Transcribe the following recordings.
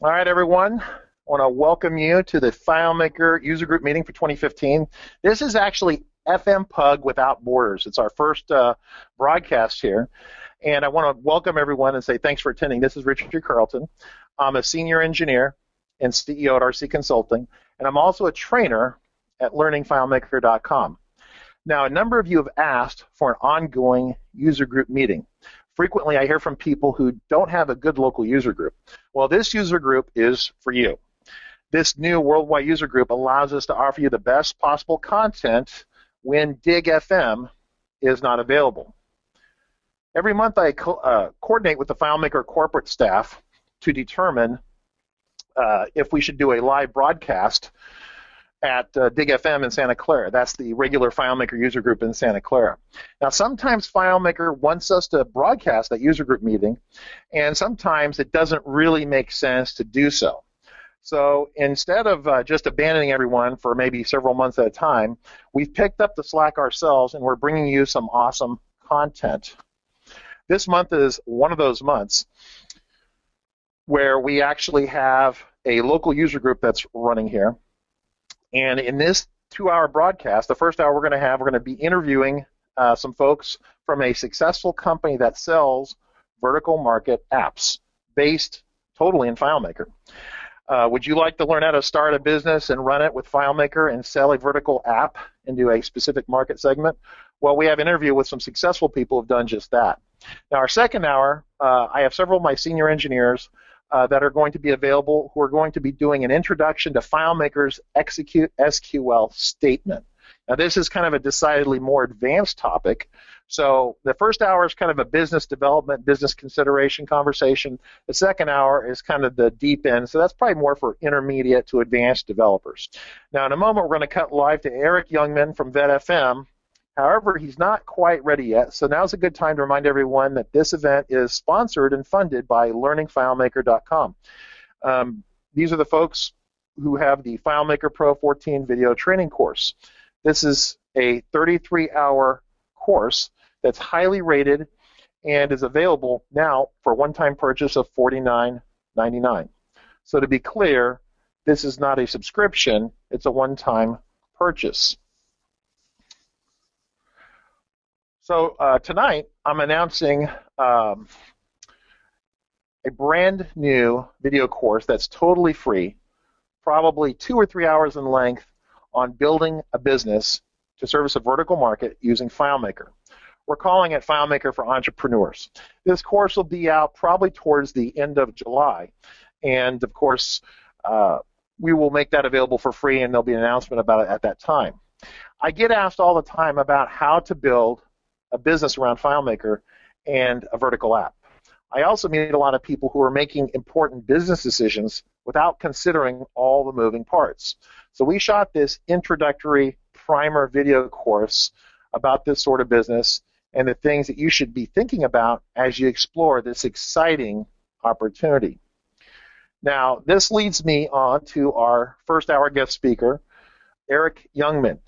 All right, everyone. I want to welcome you to the FileMaker user group meeting for 2015. This is actually FMPug without borders. It's our first broadcast here. And I want to welcome everyone and say thanks for attending. This is Richard Carlton. I'm a senior engineer and CEO at RC Consulting. And I'm also a trainer at learningfilemaker.com. Now, a number of you have asked for an ongoing user group meeting. Frequently, I hear from people who don't have a good local user group. Well, this user group is for you. This new worldwide user group allows us to offer you the best possible content when Dig FM is not available. Every month, I coordinate with the FileMaker corporate staff to determine if we should do a live broadcast at Dig FM in Santa Clara. That's the regular FileMaker user group in Santa Clara. Now, sometimes FileMaker wants us to broadcast that user group meeting, and sometimes it doesn't really make sense to do so. So instead of just abandoning everyone for maybe several months at a time, we've picked up the slack ourselves, and we're bringing you some awesome content. This month is one of those months where we actually have a local user group that's running here. And in this 2-hour broadcast, the first hour we're going to be interviewing some folks from a successful company that sells vertical market apps based totally in FileMaker. Would you like to learn how to start a business and run it with FileMaker and sell a vertical app into a specific market segment? Well, we have an interview with some successful people who have done just that. Now, our second hour, I have several of my senior engineers that are going to be available who are going to be doing an introduction to FileMaker's Execute SQL statement. Now, this is kind of a decidedly more advanced topic. So the first hour is kind of a business development, business consideration conversation. The second hour is kind of the deep end. So that's probably more for intermediate to advanced developers. Now, in a moment, we're going to cut live to Eric Jungemann from VetFM. However, he's not quite ready yet, so now's a good time to remind everyone that this event is sponsored and funded by learningfilemaker.com. These are the folks who have the FileMaker Pro 14 video training course. This is a 33-hour course that's highly rated and is available now for a one-time purchase of $49.99. So to be clear, this is not a subscription, it's a one-time purchase. So tonight, I'm announcing a brand new video course that's totally free, probably 2 or 3 hours in length, on building a business to service a vertical market using FileMaker. We're calling it FileMaker for Entrepreneurs. This course will be out probably towards the end of July, and of course, we will make that available for free, and there'll be an announcement about it at that time. I get asked all the time about how to build a business around FileMaker and a vertical app. I also meet a lot of people who are making important business decisions without considering all the moving parts. So we shot this introductory primer video course about this sort of business and the things that you should be thinking about as you explore this exciting opportunity. Now, this leads me on to our first hour guest speaker, Eric Jungemann.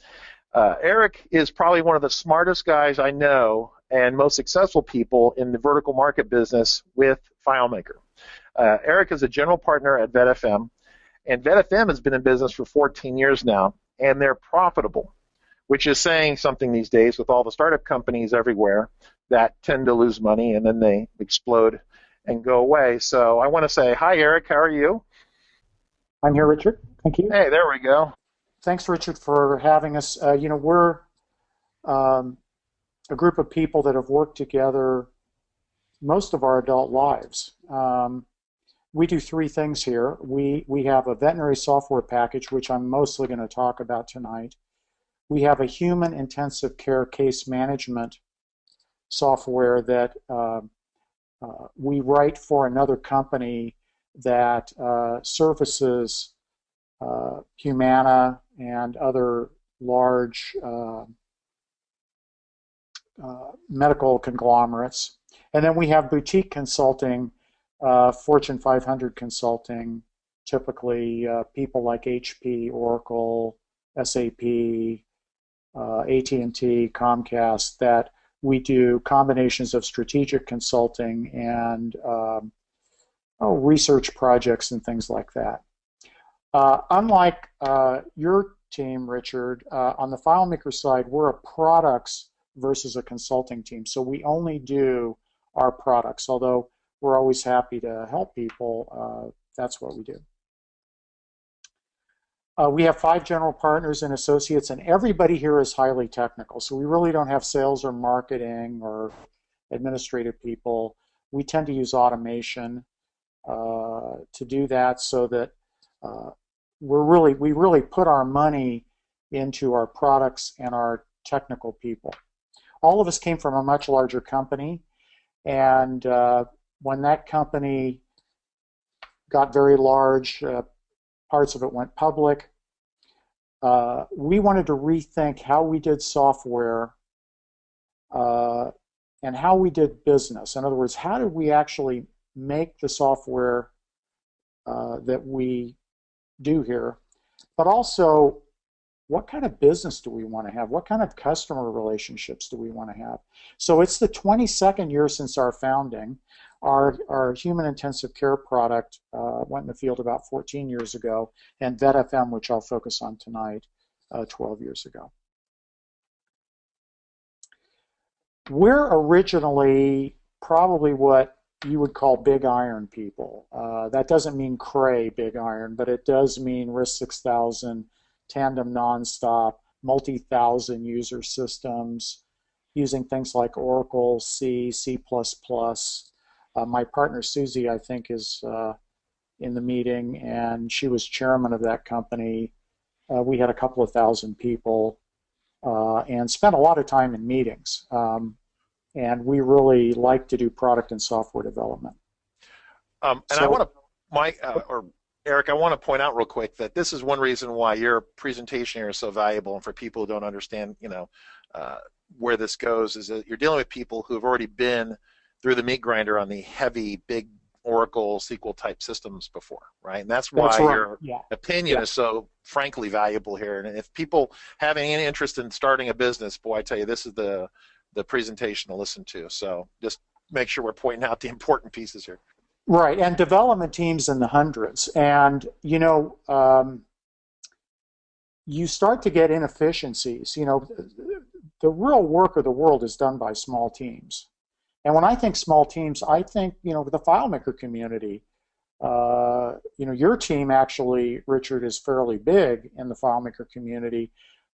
Eric is probably one of the smartest guys I know and most successful people in the vertical market business with FileMaker. Eric is a general partner at VetFM, and VetFM has been in business for 14 years now, and they're profitable, which is saying something these days with all the startup companies everywhere that tend to lose money and then they explode and go away. So I want to say, hi, Eric. How are you? I'm here, Richard. Thank you. Hey, there we go. Thanks, Richard, for having us. We're a group of people that have worked together most of our adult lives. We do 3 things here. We have a veterinary software package, which I'm mostly going to talk about tonight. We have a human intensive care case management software that we write for another company that services Humana and other large medical conglomerates. And then we have boutique consulting, Fortune 500 consulting, typically people like HP, Oracle, SAP, AT&T, Comcast, that we do combinations of strategic consulting and research projects and things like that. Unlike your team, Richard, on the FileMaker side, we're a products versus a consulting team. So we only do our products, although we're always happy to help people. That's what we do. We have 5 general partners and associates, and everybody here is highly technical. So we really don't have sales or marketing or administrative people. We tend to use automation to do that, so that we really put our money into our products and our technical people. All of us came from a much larger company, and when that company got very large, parts of it went public. We wanted to rethink how we did software and how we did business. In other words, how did we actually make the software that we do here, but also what kind of business do we want to have? What kind of customer relationships do we want to have? So it's the 22nd year since our founding. Our human intensive care product went in the field about 14 years ago, and VetFM, which I'll focus on tonight, 12 years ago. We're originally probably what you would call big iron people. That doesn't mean cray big iron, but it does mean RISC 6000, tandem nonstop, multi-thousand user systems, using things like Oracle, C, C++. My partner Susie, I think, is in the meeting, and she was chairman of that company. We had a couple of thousand people and spent a lot of time in meetings. And we really like to do product and software development. And so, I want to, Eric, I want to point out real quick that this is one reason why your presentation here is so valuable, and for people who don't understand, where this goes, is that you're dealing with people who have already been through the meat grinder on the heavy, big Oracle SQL type systems before, right? And that's why your opinion is so frankly valuable here. And if people have any interest in starting a business, boy, I tell you, this is the presentation to listen to. So just make sure we're pointing out the important pieces here. Right, and development teams in the hundreds. And, you start to get inefficiencies. The real work of the world is done by small teams. And when I think small teams, I think, the FileMaker community. Your team actually, Richard, is fairly big in the FileMaker community.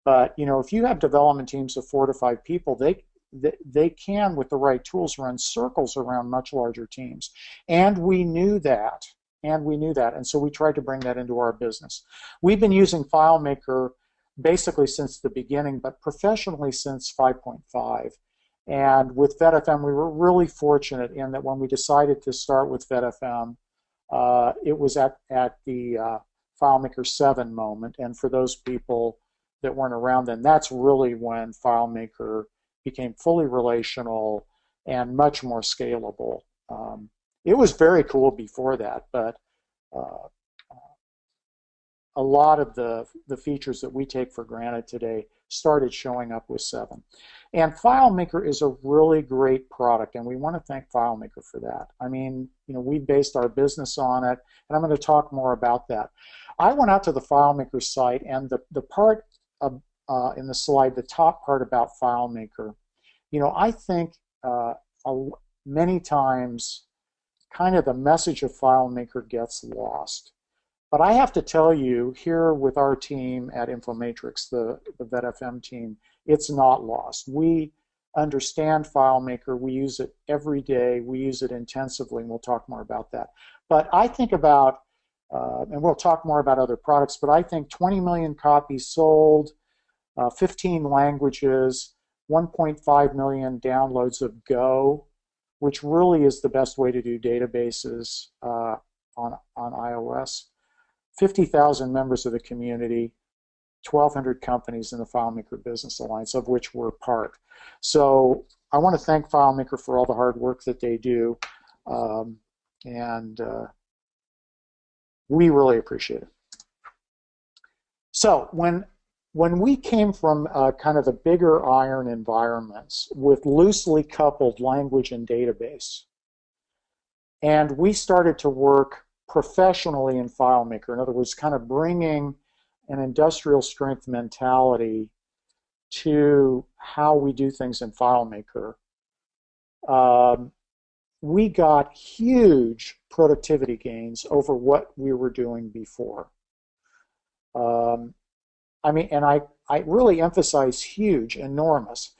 But, if you have development teams of 4 to 5 people, they can, with the right tools, run circles around much larger teams. And we knew that. And so we tried to bring that into our business. We've been using FileMaker basically since the beginning, but professionally since 5.5. And with VetFM, we were really fortunate in that when we decided to start with VetFM, it was at the FileMaker 7 moment. And for those people that weren't around then, that's really when FileMaker became fully relational and much more scalable. It was very cool before that, but a lot of the features that we take for granted today started showing up with 7. And FileMaker is a really great product, and we want to thank FileMaker for that. I mean, we based our business on it, and I'm going to talk more about that. I went out to the FileMaker site, and the part of, in the slide, the top part about FileMaker, I think many times kind of the message of FileMaker gets lost. But I have to tell you, here with our team at Infomatrix, the VetFM team, it's not lost. We understand FileMaker. We use it every day. We use it intensively, and we'll talk more about that. But I think about, and we'll talk more about other products, but I think 20 million copies sold, 15 languages, 1.5 million downloads of Go, which really is the best way to do databases on iOS. 50,000 members of the community, 1,200 companies in the FileMaker Business Alliance, of which we're part. So I want to thank FileMaker for all the hard work that they do, and we really appreciate it. So when we came from kind of the bigger iron environments with loosely coupled language and database, And we started to work professionally in FileMaker. In other words, kind of bringing an industrial strength mentality to how we do things in FileMaker. We got huge productivity gains over what we were doing before. I mean, and I really emphasize huge, enormous.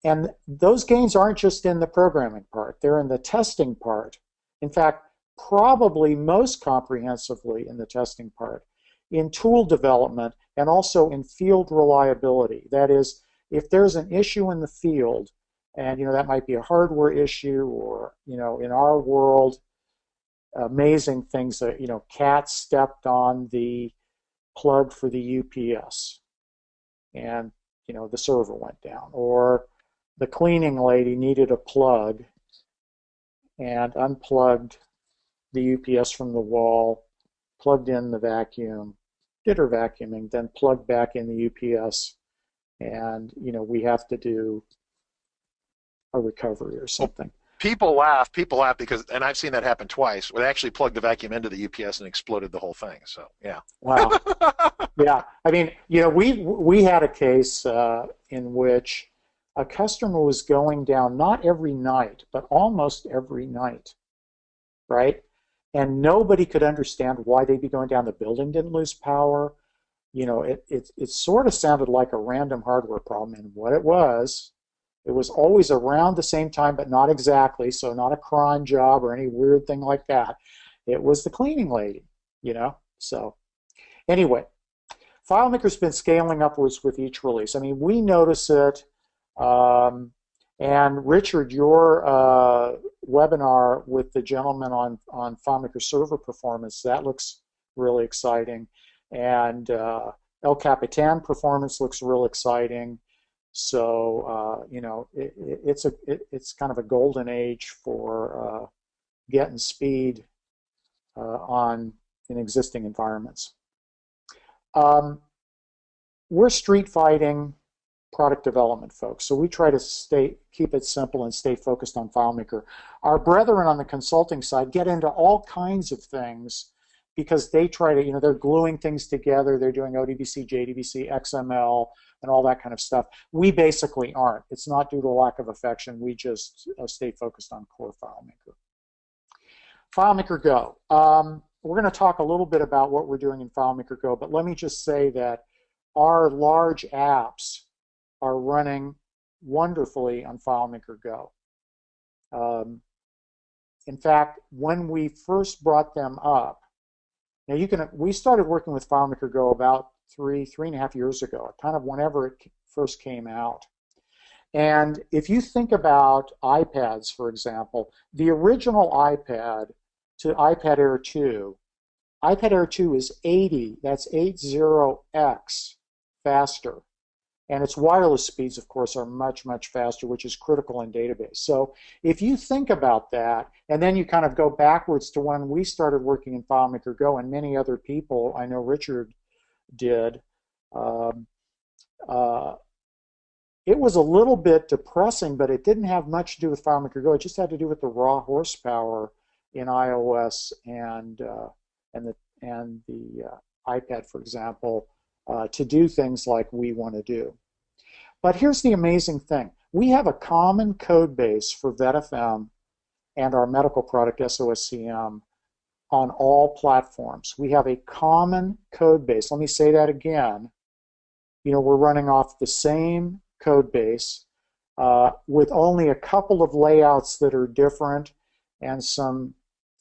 And those gains aren't just in the programming part, they're in the testing part. In fact, probably most comprehensively in the testing part, in tool development, and also in field reliability. That is, if there's an issue in the field, and that might be a hardware issue, or in our world, amazing things that cats stepped on the plug for the UPS, and the server went down, or the cleaning lady needed a plug and unplugged the UPS from the wall, plugged in the vacuum, did her vacuuming, then plugged back in the UPS, and we have to do a recovery or something. People laugh because, and I've seen that happen twice, where they actually plugged the vacuum into the UPS and exploded the whole thing. So yeah. Wow. Yeah. I mean, we had a case in which a customer was going down not every night, but almost every night, right? And nobody could understand why they'd be going down. The building didn't lose power. It sort of sounded like a random hardware problem, and what it was always around the same time, but not exactly, so not a cron job or any weird thing like that. It was the cleaning lady, So anyway, FileMaker's been scaling upwards with each release. I mean, we notice it, and Richard, your webinar with the gentleman on FileMaker server performance, that looks really exciting. And El Capitan performance looks real exciting. So it's kind of a golden age for getting speed in existing environments. We're street fighting product development folks, so we try to keep it simple and stay focused on FileMaker. Our brethren on the consulting side get into all kinds of things because they try to, they're gluing things together. They're doing ODBC, JDBC, XML, and all that kind of stuff. We basically aren't. It's not due to lack of affection. We just stay focused on core FileMaker. FileMaker Go. We're going to talk a little bit about what we're doing in FileMaker Go, but let me just say that our large apps are running wonderfully on FileMaker Go. In fact, when we first brought them up, now we started working with FileMaker Go about three and a half years ago, kind of whenever it first came out. And if you think about iPads, for example, the original iPad to iPad Air 2, iPad Air 2 is 80x faster. And its wireless speeds, of course, are much, much faster, which is critical in database. So if you think about that, and then you kind of go backwards to when we started working in FileMaker Go, and many other people, I know Richard did, it was a little bit depressing, but it didn't have much to do with FileMaker Go. It just had to do with the raw horsepower in iOS and the iPad, for example, to do things like we want to do. But here's the amazing thing. We have a common code base for VetFM and our medical product SOSCM on all platforms. We have a common code base. Let me say that again. We're running off the same code base with only a couple of layouts that are different and some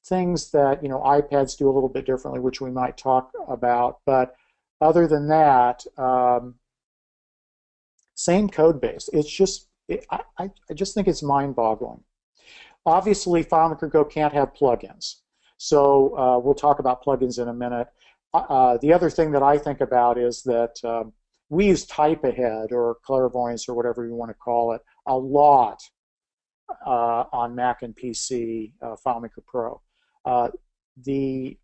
things that iPads do a little bit differently, which we might talk about. But other than that, same code base. It's just, I just think it's mind-boggling. Obviously, FileMaker Go can't have plugins. So we'll talk about plugins in a minute. The other thing that I think about is that we use Type Ahead or Clairvoyance or whatever you want to call it a lot on Mac and PC, FileMaker Pro. The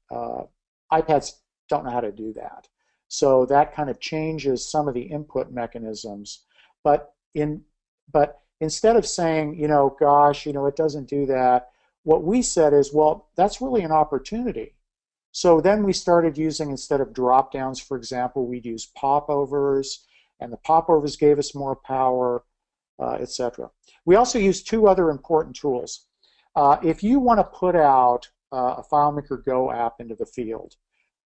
iPads don't know how to do that. So that kind of changes some of the input mechanisms. But instead of saying, gosh, it doesn't do that, what we said is, well, that's really an opportunity. So then we started using, instead of drop downs, for example, we'd use popovers, and the popovers gave us more power, etc. We also use two other important tools. If you want to put out a FileMaker Go app into the field,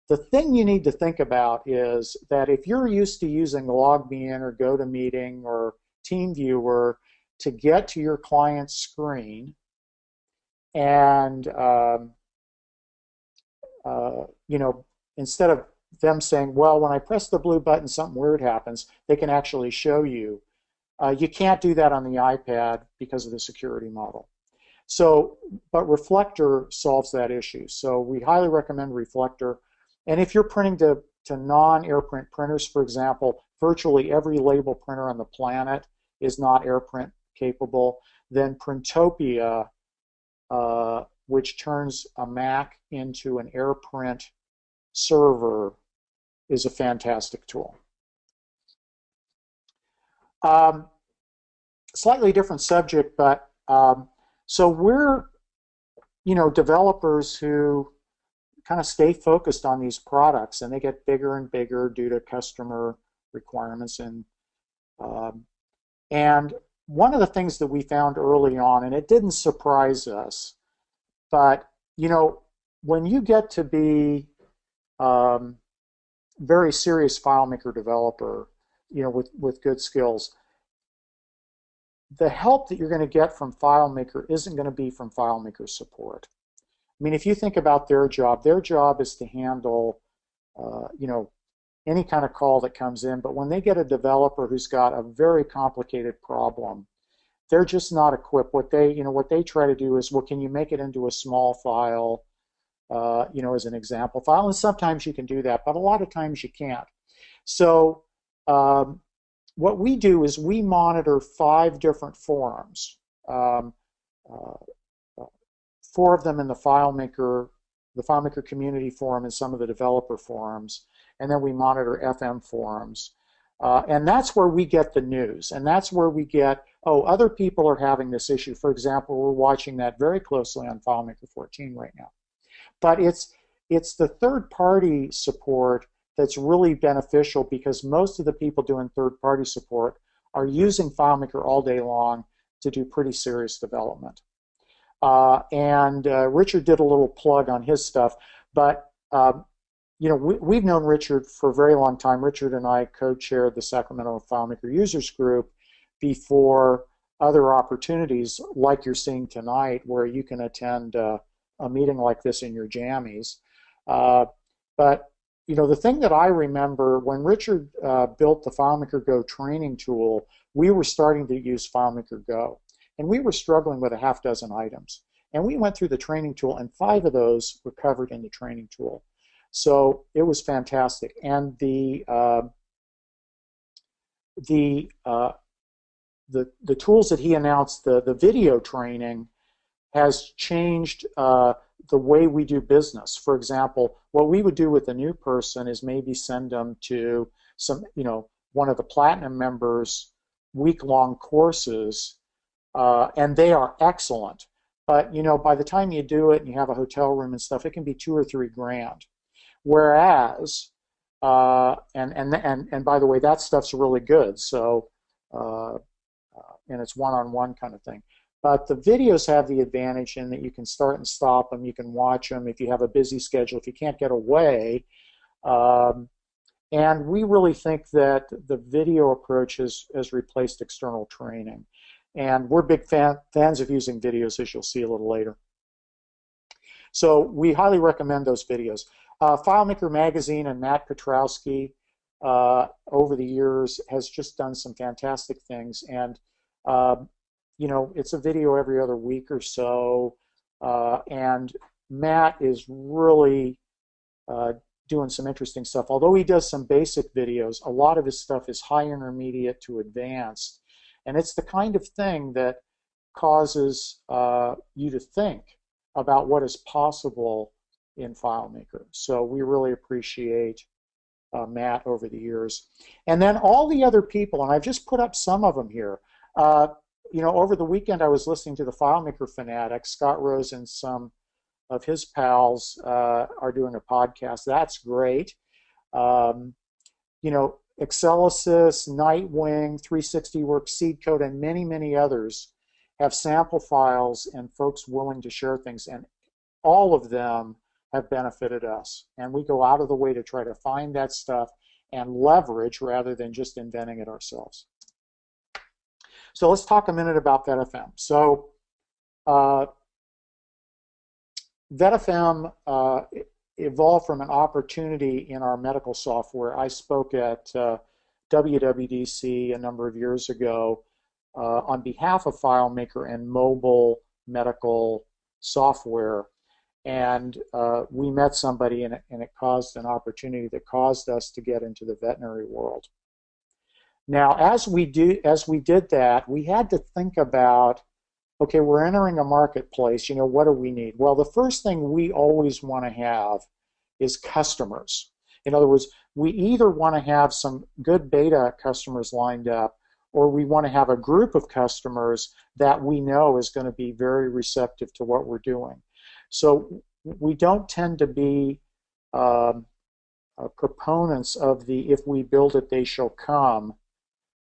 the thing you need to think about is that if you're used to using LogMeIn or GoToMeeting or TeamViewer to get to your client's screen, and you know, instead of them saying, well, when I press the blue button, something weird happens, they can actually show you. You can't do that on the iPad because of the security model. So, but Reflector solves that issue. So we highly recommend Reflector. And if you're printing to non-AirPrint printers, for example, virtually every label printer on the planet is not AirPrint capable, then Printopia, which turns a Mac into an AirPrint server, is a fantastic tool. Slightly different subject, but so we're, you know, developers who kind of stay focused on these products, and they get bigger and bigger due to customer requirements. And one of the things that we found early on, and it didn't surprise us, but you know, when you get to be very serious FileMaker developer, you know, with good skills, the help that you're going to get from FileMaker isn't going to be from FileMaker Support. I mean, if you think about their job is to handle, you know, any kind of call that comes in. But when they get a developer who's got a very complicated problem, they're just not equipped. What they try to do is, well, can you make it into a small file, you know, as an example file? And sometimes you can do that, but a lot of times you can't. So what we do is we monitor 5 different forums. 4 of them in the FileMaker community forum and some of the developer forums, and then we monitor FM forums. And that's where we get the news, and that's where we get, oh, other people are having this issue. For example, we're watching that very closely on FileMaker 14 right now. But it's the third-party support that's really beneficial, because most of the people doing third-party support are using FileMaker all day long to do pretty serious development. Richard did a little plug on his stuff, but you know, we've known Richard for a very long time. Richard and I co-chaired the Sacramento FileMaker Users Group before other opportunities like you're seeing tonight, where you can attend a meeting like this in your jammies. But you know, the thing that I remember, when Richard built the FileMaker Go training tool, we were starting to use FileMaker Go. And we were struggling with a half dozen items. And we went through the training tool, and 5 of those were covered in the training tool. So it was fantastic. And the tools that he announced, the video training, has changed the way we do business. For example, what we would do with a new person is maybe send them to some, you know, one of the Platinum members' week-long courses, and they are excellent. But you know, by the time you do it and you have a hotel room and stuff, it can be $2 or $3 grand. Whereas, and by the way, that stuff's really good. So, and it's one-on-one kind of thing. But the videos have the advantage in that you can start and stop them. You can watch them if you have a busy schedule. If you can't get away. And we really think that the video approach has replaced external training. And we're big fans of using videos, as you'll see a little later. So we highly recommend those videos. FileMaker Magazine and Matt Petrowski over the years has just done some fantastic things. And you know, it's a video every other week or so. And Matt is really doing some interesting stuff. Although he does some basic videos, a lot of his stuff is high intermediate to advanced. And it's the kind of thing that causes you to think about what is possible in FileMaker. So we really appreciate Matt over the years. And then all the other people, and I've just put up some of them here, over the weekend I was listening to the FileMaker Fanatic. Scott Rose and some of his pals are doing a podcast. That's great. Excelisys, Nightwing, 360works, Seedcode, and many, many others have sample files and folks willing to share things, and all of them have benefited us. And we go out of the way to try to find that stuff and leverage rather than just inventing it ourselves. So let's talk a minute about VetFM. So VetFM evolved from an opportunity in our medical software. I spoke at WWDC a number of years ago on behalf of FileMaker and mobile medical software, and we met somebody, and it caused an opportunity that caused us to get into the veterinary world. Now, as we did that, we had to think about, okay, we're entering a marketplace, what do we need? Well, the first thing we always want to have is customers. In other words, we either want to have some good beta customers lined up, or we want to have a group of customers that we know is going to be very receptive to what we're doing. So we don't tend to be proponents of the if we build it, they shall come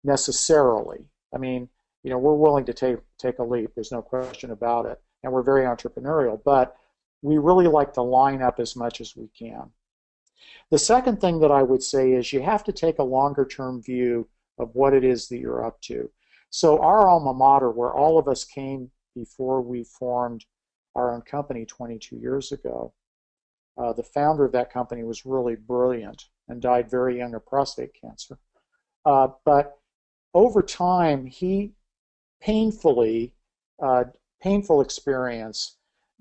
necessarily. I mean, we're willing to take a leap. There's no question about it. And we're very entrepreneurial. But we really like to line up as much as we can. The second thing that I would say is you have to take a longer-term view of what it is that you're up to. So our alma mater, where all of us came before we formed our own company 22 years ago, the founder of that company was really brilliant and died very young of prostate cancer. But over time, he painful experience,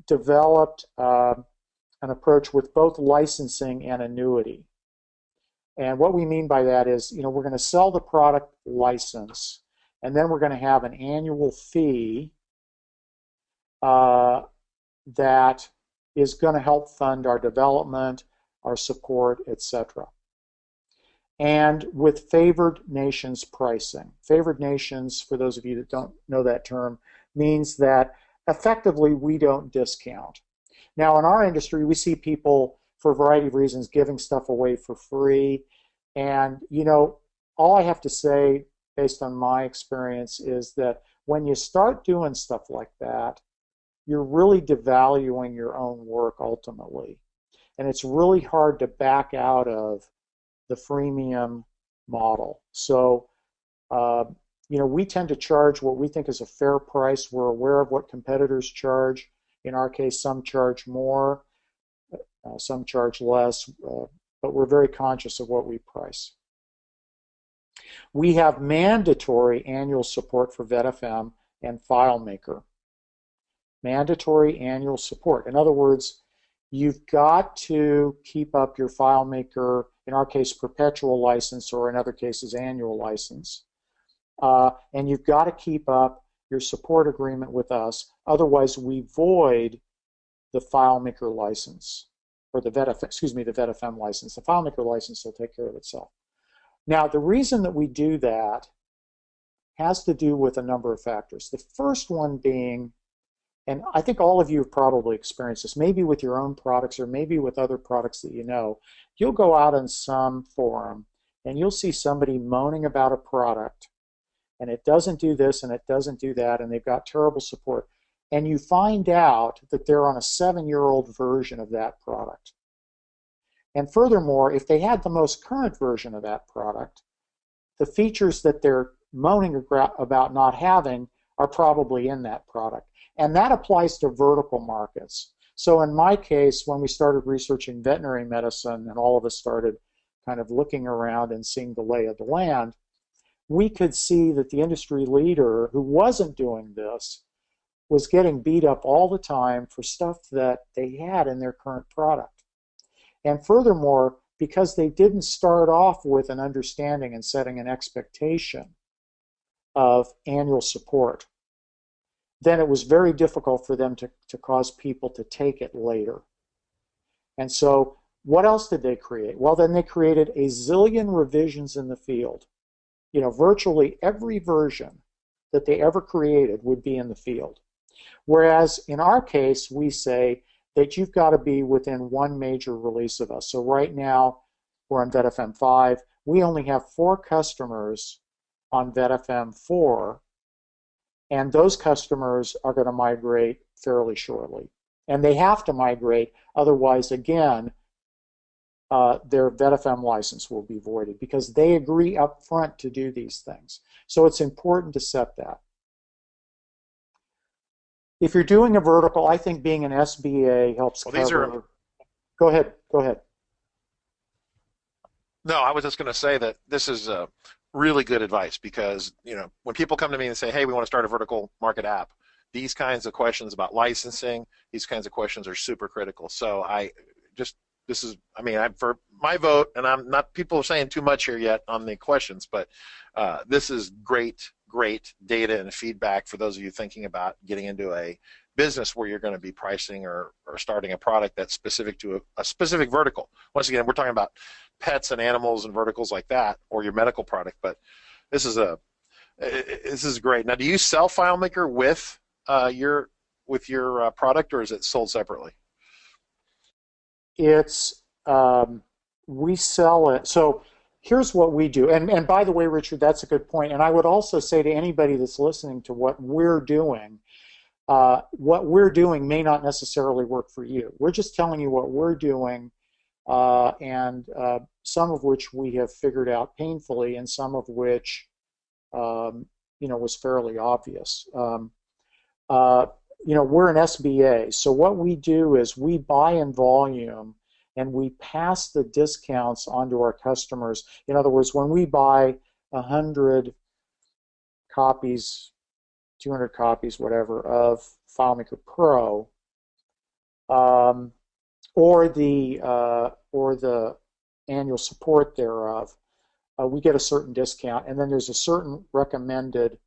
developed an approach with both licensing and annuity. And what we mean by that is, we're going to sell the product license, and then we're going to have an annual fee that is going to help fund our development, our support, etc. And with favored nations pricing. Favored nations, for those of you that don't know that term, means that effectively we don't discount. Now in our industry, we see people, for a variety of reasons, giving stuff away for free. And all I have to say, based on my experience, is that when you start doing stuff like that, you're really devaluing your own work ultimately. And it's really hard to back out of the freemium model. So, we tend to charge what we think is a fair price. We're aware of what competitors charge. In our case, some charge more, some charge less, but we're very conscious of what we price. We have mandatory annual support for VetFM and FileMaker. Mandatory annual support. In other words, you've got to keep up your FileMaker, in our case, perpetual license, or in other cases, annual license. And you've got to keep up your support agreement with us. Otherwise, we void the FileMaker license, or the VetFM license. The FileMaker license will take care of itself. Now, the reason that we do that has to do with a number of factors. The first one being, and I think all of you have probably experienced this, maybe with your own products or maybe with other products that you know, you'll go out on some forum and you'll see somebody moaning about a product, and it doesn't do this and it doesn't do that, and they've got terrible support. And you find out that they're on a 7-year-old version of that product. And furthermore, if they had the most current version of that product, the features that they're moaning about not having are probably in that product. And that applies to vertical markets. So in my case, when we started researching veterinary medicine and all of us started kind of looking around and seeing the lay of the land, we could see that the industry leader who wasn't doing this was getting beat up all the time for stuff that they had in their current product. And furthermore, because they didn't start off with an understanding and setting an expectation of annual support, then it was very difficult for them to cause people to take it later. And so what else did they create? Well, then they created a zillion revisions in the field. Virtually every version that they ever created would be in the field. Whereas in our case, we say that you've got to be within one major release of us. So right now, we're on VetFM 5. We only have 4 customers on VetFM 4, and those customers are going to migrate fairly shortly. And they have to migrate, otherwise, again, their VetFM license will be voided because they agree up front to do these things. So it's important to set that. If you're doing a vertical, I think being an SBA helps cover. Go ahead. Go ahead. No, I was just going to say that this is really good advice because, when people come to me and say, hey, we want to start a vertical market app, these kinds of questions about licensing, these kinds of questions are super critical. So for my vote, and I'm not, people are saying too much here yet on the questions, but this is great data and feedback for those of you thinking about getting into a business where you're going to be pricing or starting a product that's specific to a specific vertical. Once again, we're talking about pets and animals and verticals like that, or your medical product, but this is great. Now, do you sell FileMaker with your product, or is it sold separately? It's we sell it. So here's what we do. And by the way, Richard, that's a good point. And I would also say to anybody that's listening to what we're doing may not necessarily work for you. We're just telling you what we're doing, and some of which we have figured out painfully, and some of which was fairly obvious. We're an SBA, so what we do is we buy in volume and we pass the discounts onto our customers. In other words, when we buy 100 copies, 200 copies, whatever, of FileMaker Pro, or the annual support thereof, we get a certain discount, and then there's a certain recommended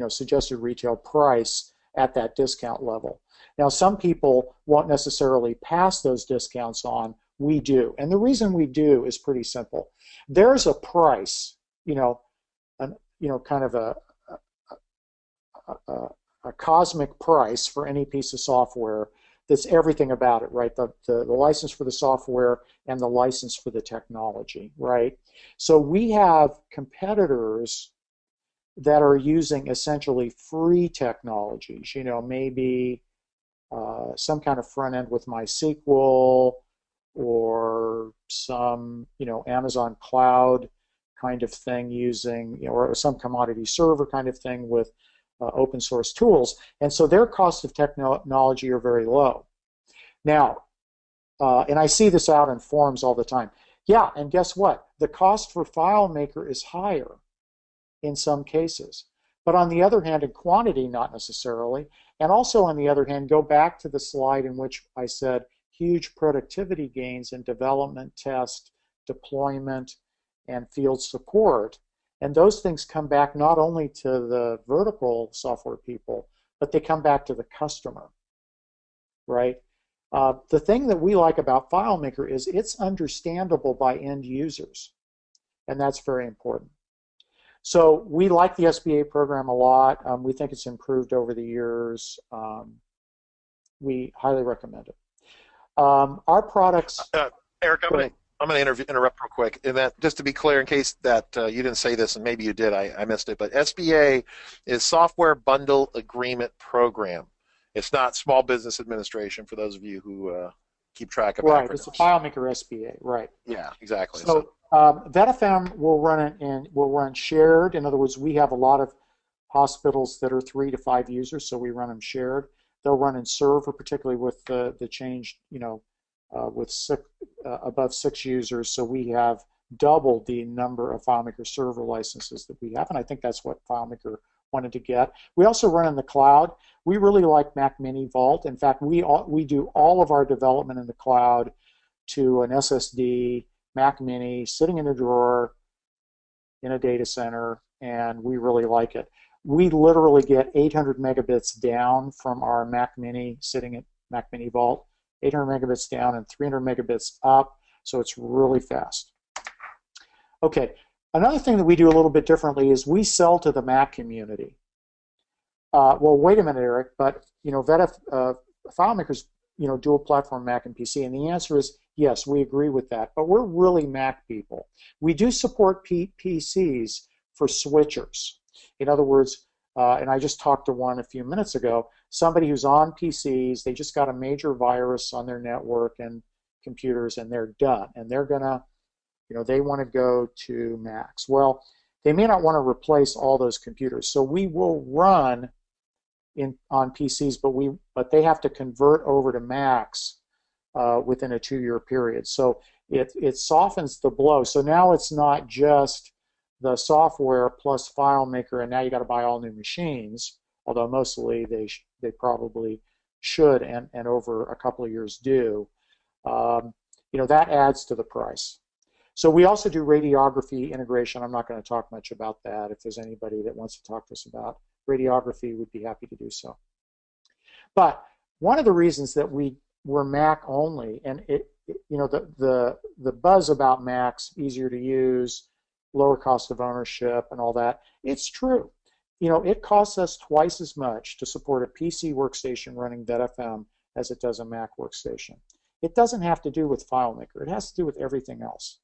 suggested retail price at that discount level. Now, some people won't necessarily pass those discounts on. We do, and the reason we do is pretty simple. There's a price, kind of a cosmic price for any piece of software that's everything about it, right? The license for the software and the license for the technology, right? So we have competitors that are using essentially free technologies, maybe some kind of front end with MySQL, or some, Amazon cloud kind of thing using, or some commodity server kind of thing with open source tools. And so their costs of technology are very low. Now, and I see this out in forums all the time. Yeah, and guess what? The cost for FileMaker is higher in some cases. But on the other hand, in quantity, not necessarily. And also on the other hand, go back to the slide in which I said huge productivity gains in development, test, deployment, and field support. And those things come back not only to the vertical software people, but they come back to the customer, right? The thing that we like about FileMaker is it's understandable by end users, and that's very important. So we like the SBA program a lot. We think it's improved over the years. We highly recommend it. Our products. Eric, I'm going to interrupt real quick. And that, just to be clear, in case that you didn't say this, and maybe you did, I missed it. But SBA is Software Bundle Agreement Program. It's not Small Business Administration. For those of you who keep track of right, acronyms. It's a FileMaker SBA, right? Yeah, exactly. So VetFM will run shared. In other words, we have a lot of hospitals that are 3 to 5 users, so we run them shared. They'll run in server, particularly with the change, with above 6 users. So we have doubled the number of FileMaker server licenses that we have, and I think that's what FileMaker wanted to get. We also run in the cloud. We really like Mac Mini Vault. In fact, we do all of our development in the cloud to an SSD, Mac Mini, sitting in a drawer in a data center, and we really like it. We literally get 800 megabits down from our Mac Mini sitting at Mac Mini Vault, 800 megabits down and 300 megabits up, so it's really fast. Okay, Another thing that we do a little bit differently is we sell to the Mac community. Well, wait a minute, Eric, but FileMaker's dual platform Mac and PC, and the answer is yes, we agree with that. But we're really Mac people. We do support PCs for switchers. In other words, and I just talked to one a few minutes ago, somebody who's on PCs, they just got a major virus on their network and computers, and they're done, and they're gonna, they want to go to Macs. Well, they may not want to replace all those computers, so we will run on PCs, but they have to convert over to Macs within a 2-year period. So it softens the blow. So now it's not just the software plus FileMaker, and now you got to buy all new machines. Although mostly they probably should, and over a couple of years do. That adds to the price. So we also do radiography integration. I'm not going to talk much about that. If there's anybody that wants to talk to us about radiography, we'd be happy to do so. But one of the reasons that we're Mac only, and the buzz about Macs, easier to use, lower cost of ownership, and all that, it's true. It costs us twice as much to support a PC workstation running VetFM as it does a Mac workstation. It doesn't have to do with FileMaker. It has to do with everything else.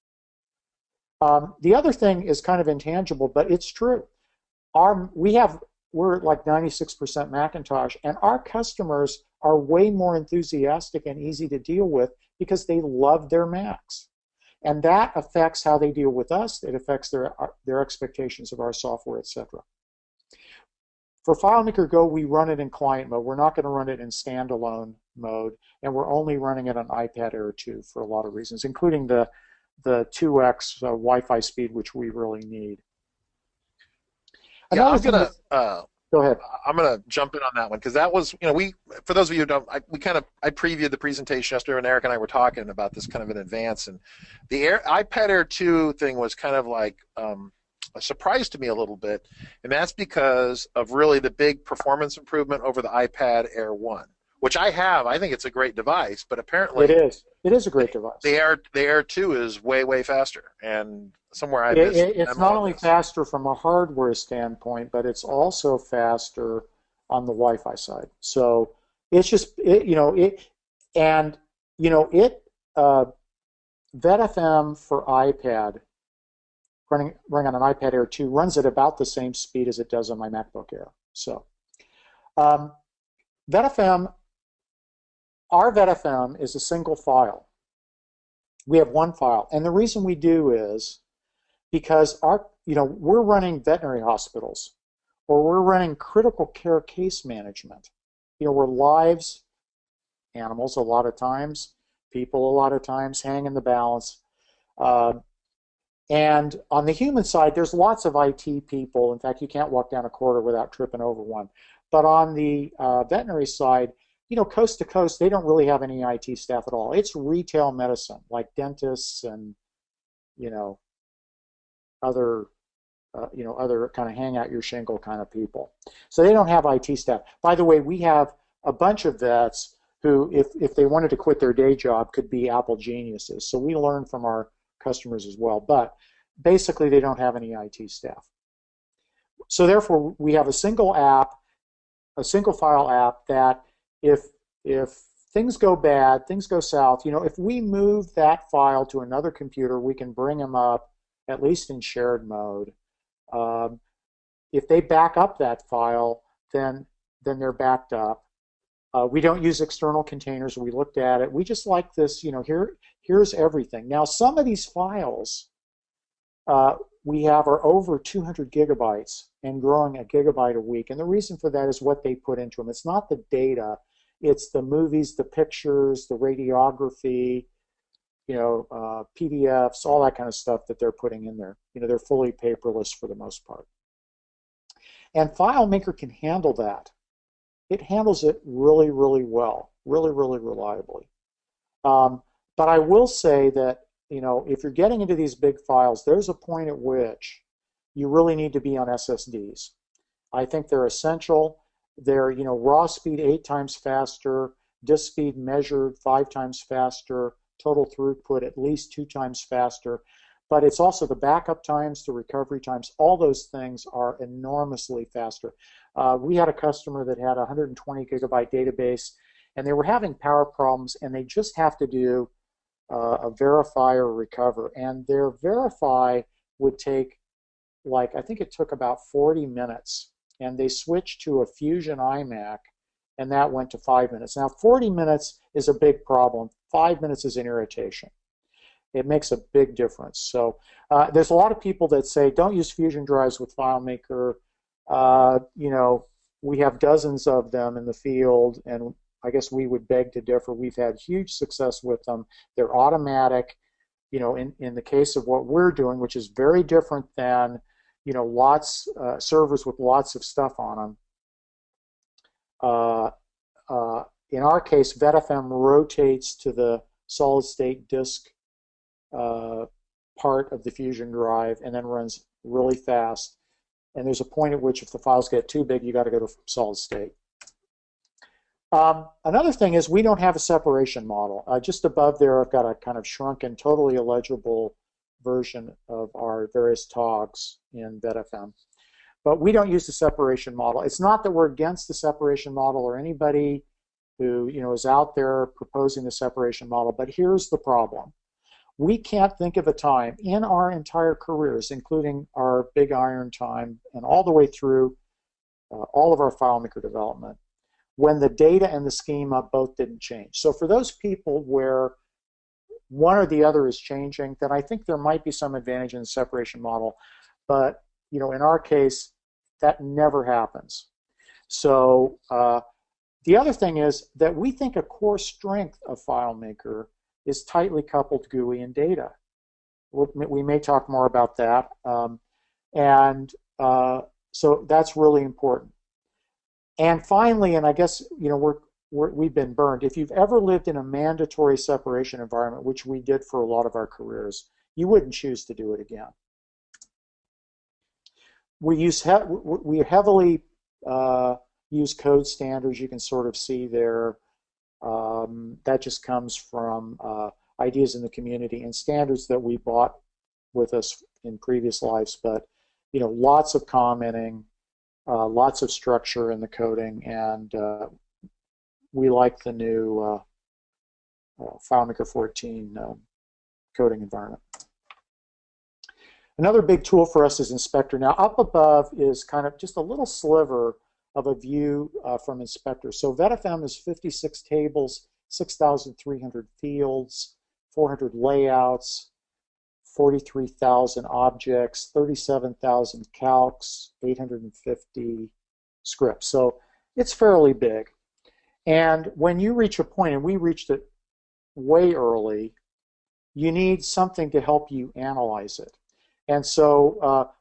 The other thing is kind of intangible, but it's true. We're like 96% Macintosh, and our customers are way more enthusiastic and easy to deal with because they love their Macs. And that affects how they deal with us. It affects their expectations of our software, etc. For FileMaker Go, we run it in client mode. We're not going to run it in standalone mode, and we're only running it on iPad Air 2 for a lot of reasons, including the 2x Wi-Fi speed, which we really need. Yeah, I'm gonna go ahead. I'm gonna jump in on that one because that was, for those of you who don't, I previewed the presentation yesterday when Eric and I were talking about this kind of in advance, and the iPad Air 2 thing was kind of like a surprise to me a little bit, and that's because of really the big performance improvement over the iPad Air 1, which I have. I think it's a great device, but apparently it is. It is a great device. The Air 2 is way faster, and somewhere I missed. It's not only faster from a hardware standpoint, but it's also faster on the Wi-Fi side. So it's just VetFM for iPad running on an iPad Air 2 runs at about the same speed as it does on my MacBook Air. So VetFM. Our VetFM is a single file. We have one file, and the reason we do is because we're running veterinary hospitals, or we're running critical care case management. Where lives, animals a lot of times, people a lot of times hang in the balance. And on the human side, there's lots of IT people. In fact, you can't walk down a corridor without tripping over one. But on the veterinary side, coast to coast, they don't really have any IT staff at all. It's retail medicine, like dentists and, other kind of hang out your shingle kind of people. So they don't have IT staff. By the way, we have a bunch of vets who, if they wanted to quit their day job, could be Apple geniuses. So we learn from our customers as well. But basically, they don't have any IT staff. So therefore, we have a single app, a single file app that if things go bad, things go south, if we move that file to another computer, we can bring them up, at least in shared mode. If they back up that file, then they're backed up. We don't use external containers. We looked at it. We just like this, here's everything. Now, some of these files we have are over 200 gigabytes and growing a gigabyte a week. And the reason for that is what they put into them. It's not the data. It's the movies, the pictures, the radiography, PDFs, all that kind of stuff that they're putting in there. They're fully paperless for the most part. And FileMaker can handle that. It handles it really, really well, really, really reliably. But I will say that, if you're getting into these big files, there's a point at which you really need to be on SSDs. I think they're essential. They're, raw speed 8 times faster, disk speed measured 5 times faster, total throughput at least 2 times faster. but it's also the backup times, the recovery times, all those things are enormously faster. We had a customer that had a 120 gigabyte database, and they were having power problems, and they just have to do a verify or recover. And their verify would take, like, I think it took about 40 minutes. And they switched to a Fusion iMac, and that went to 5 minutes. Now, 40 minutes is a big problem. 5 minutes is an irritation. It makes a big difference. So there's a lot of people that say, don't use Fusion drives with FileMaker. You know, we have dozens of them in the field, and I guess we would beg to differ. We've had huge success with them. They're automatic. You know, in the case of what we're doing, which is very different than, you know, servers with lots of stuff on them. In our case, VetFM rotates to the solid-state disk part of the Fusion drive and then runs really fast. And there's a point at which if the files get too big, you got to go to solid state. Another thing is we don't have a separation model. Just above there, I've got a kind of shrunken, totally illegible version of our various togs in VetFM. But we don't use the separation model. It's not that we're against the separation model or anybody who, you know, is out there proposing the separation model, but here's the problem. We can't think of a time in our entire careers, including our big iron time and all the way through all of our FileMaker development, when the data and the schema both didn't change. So for those people where one or the other is changing, then I think there might be some advantage in the separation model. But you know, in our case, that never happens. So the other thing is that we think a core strength of FileMaker is tightly coupled GUI and data. We may talk more about that. So that's really important. And finally, and I guess, you know, we've been burned. If you've ever lived in a mandatory separation environment, which we did for a lot of our careers, you wouldn't choose to do it again. We heavily use code standards. You can sort of see there. That just comes from ideas in the community and standards that we bought with us in previous lives. But you know, lots of commenting, lots of structure in the coding, and we like the new FileMaker 14 coding environment. Another big tool for us is Inspector. Now, up above is kind of just a little sliver of a view from Inspector. So VetFM is 56 tables, 6,300 fields, 400 layouts, 43,000 objects, 37,000 calcs, 850 scripts. So it's fairly big. And when you reach a point, and we reached it way early, you need something to help you analyze it. And so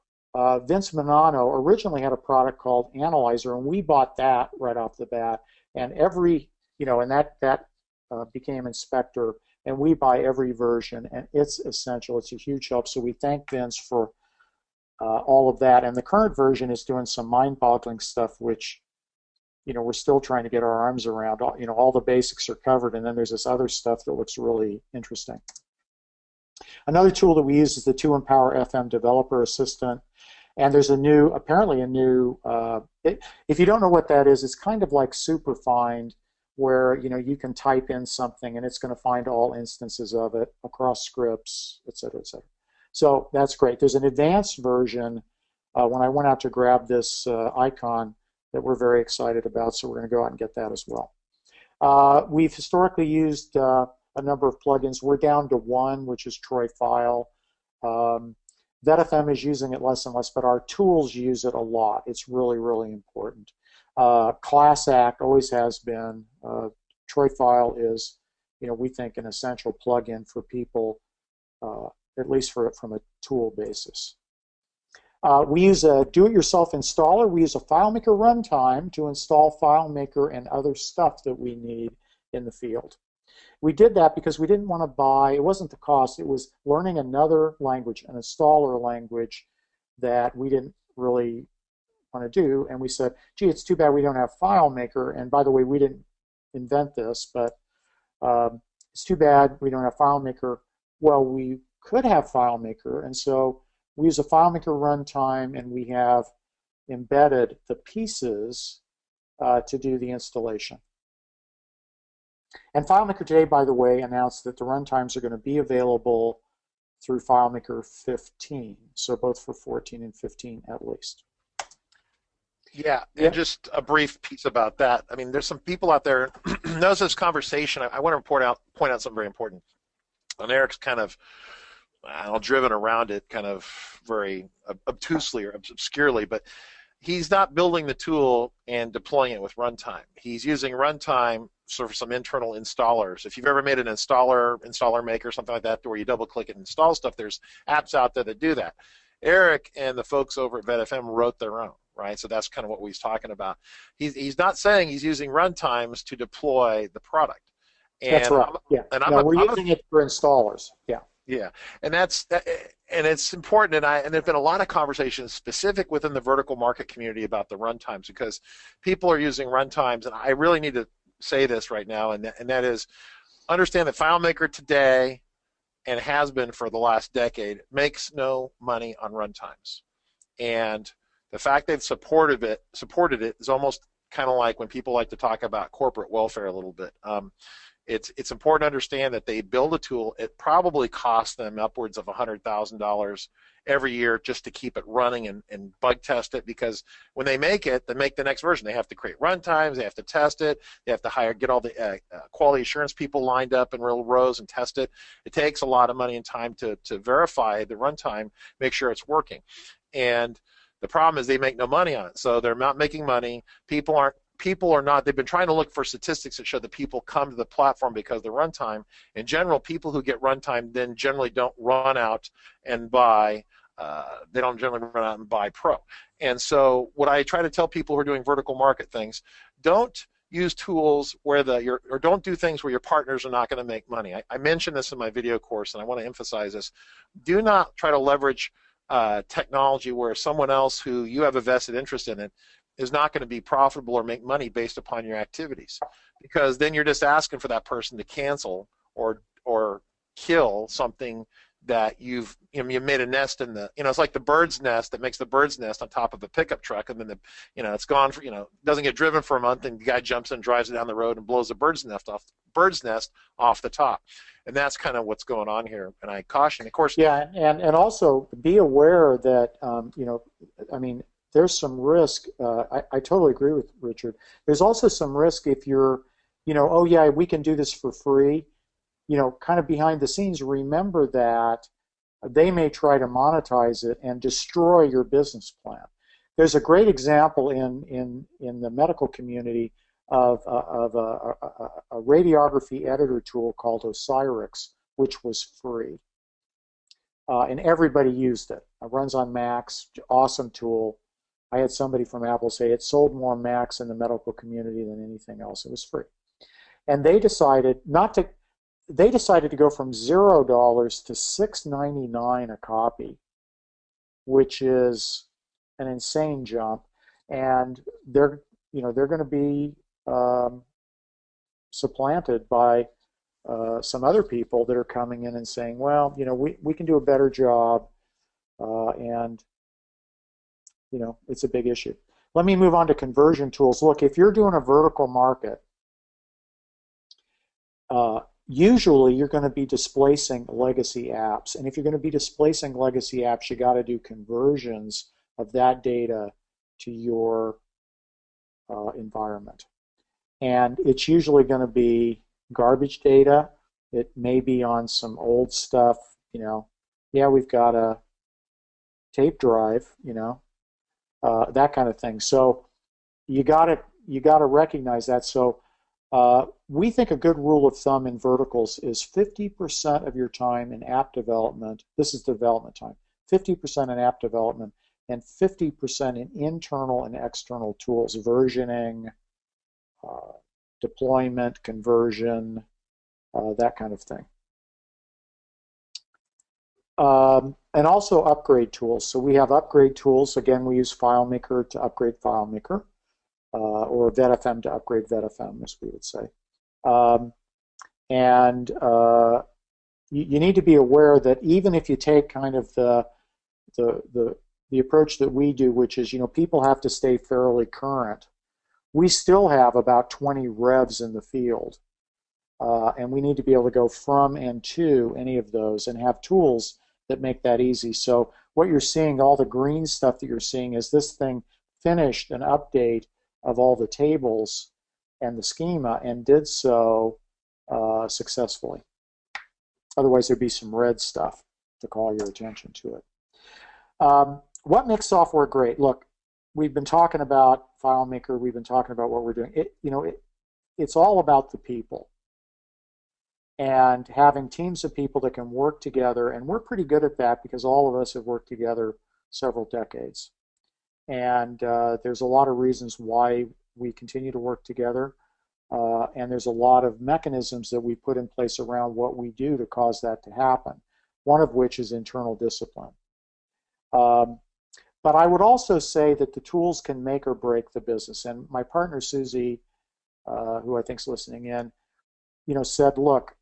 Vince Manano originally had a product called Analyzer, and we bought that right off the bat. And that became Inspector, and we buy every version, and it's essential. It's a huge help. So we thank Vince for all of that. And the current version is doing some mind-boggling stuff, which, you know, we're still trying to get our arms around. You know, all the basics are covered, and then there's this other stuff that looks really interesting. Another tool that we use is the 2Empower FM Developer Assistant, and there's apparently a new. If you don't know what that is, it's kind of like Superfind, where you know you can type in something and it's going to find all instances of it across scripts, et cetera, et cetera. So that's great. There's an advanced version. When I went out to grab this icon, that we're very excited about, so we're going to go out and get that as well. We've historically used a number of plugins. We're down to one, which is Troy File. VetFM is using it less and less, but our tools use it a lot. It's really, really important. Class Act always has been. Troy File is, you know, we think an essential plugin for people, at least from a tool basis. We use a do-it-yourself installer. We use a FileMaker runtime to install FileMaker and other stuff that we need in the field. We did that because we didn't want to buy, it wasn't the cost, it was learning another language, an installer language that we didn't really want to do, and we said, gee, it's too bad we don't have FileMaker, and by the way, we didn't invent this, but it's too bad we don't have FileMaker. Well, we could have FileMaker, and so we use a FileMaker runtime, and we have embedded the pieces to do the installation. And FileMaker today, by the way, announced that the runtimes are going to be available through FileMaker 15, so both for 14 and 15 at least. Yeah, and just a brief piece about that. I mean, there's some people out there knows this conversation. I want to point out something very important. And Eric's kind of driven around it kind of very obtusely or obscurely, but he's not building the tool and deploying it with runtime. He's using runtime for some internal installers. If you've ever made an installer maker, something like that, where you double-click and install stuff, there's apps out there that do that. Eric and the folks over at VetFM wrote their own, right? So that's kind of what he's talking about. He's not saying he's using runtimes to deploy the product. And that's right. We're using it for installers. Yeah. Yeah, and it's important, and there's been a lot of conversations specific within the vertical market community about the runtimes, because people are using runtimes, and I really need to say this right now, and that is, understand that FileMaker today, and has been for the last decade, makes no money on runtimes, and the fact they've supported it is almost kind of like when people like to talk about corporate welfare a little bit. It's important to understand that they build a tool. It probably costs them upwards of $100,000 every year just to keep it running and bug test it, because when they make the next version, they have to create runtimes, they have to test it, they have to get all the quality assurance people lined up in real rows and test it. It takes a lot of money and time to verify the runtime, make sure it's working. And the problem is they make no money on it. So they're not making money. People are not, they've been trying to look for statistics that show that people come to the platform because of the runtime. In general, people who get runtime then generally don't run out and buy, Pro. And so what I try to tell people who are doing vertical market things, don't use tools where or don't do things where your partners are not going to make money. I mentioned this in my video course, and I want to emphasize this. Do not try to leverage technology where someone else who you have a vested interest in it is not going to be profitable or make money based upon your activities, because then you're just asking for that person to cancel or kill something that you made a nest in the, it's like the bird's nest that makes the bird's nest on top of a pickup truck, and then it's gone for, doesn't get driven for a month, and the guy jumps in, drives it down the road, and blows the bird's nest off the top. And that's kind of what's going on here. And I caution, of course. Yeah, and also be aware that there's some risk. I totally agree with Richard. There's also some risk if you're, oh yeah, we can do this for free. Kind of behind the scenes, remember that they may try to monetize it and destroy your business plan. There's a great example in the medical community of a radiography editor tool called Osirix, which was free. And everybody used it. It runs on Macs, awesome tool. I had somebody from Apple say it sold more Macs in the medical community than anything else. It was free. And they decided to go from $0 to $6.99 a copy, which is an insane jump. And they're going to be supplanted by some other people that are coming in and saying, well, we can do a better job, and it's a big issue. Let me move on to conversion tools. Look, if you're doing a vertical market, usually you're going to be displacing legacy apps. And if you're going to be displacing legacy apps, you got to do conversions of that data to your environment. And it's usually going to be garbage data. It may be on some old stuff, yeah, we've got a tape drive, that kind of thing. So you got to recognize that. So we think a good rule of thumb in verticals is 50% of your time in app development. This is development time. 50% in app development and 50% in internal and external tools, versioning, deployment, conversion, that kind of thing. And also upgrade tools. So we have upgrade tools. Again, we use FileMaker to upgrade FileMaker, or VetFM to upgrade VetFM, as we would say. And you need to be aware that even if you take kind of the approach that we do, which is, people have to stay fairly current, we still have about 20 revs in the field. And we need to be able to go from and to any of those and have tools that make that easy. So what you're seeing, all the green stuff that you're seeing, is this thing finished an update of all the tables and the schema and did so successfully. Otherwise, there'd be some red stuff to call your attention to it. What makes software great? Look, we've been talking about FileMaker. We've been talking about what we're doing. It's all about the people and having teams of people that can work together. And we're pretty good at that because all of us have worked together several decades. And there's a lot of reasons why we continue to work together. And there's a lot of mechanisms that we put in place around what we do to cause that to happen, one of which is internal discipline. But I would also say that the tools can make or break the business. And my partner, Susie, who I think is listening in, said, look,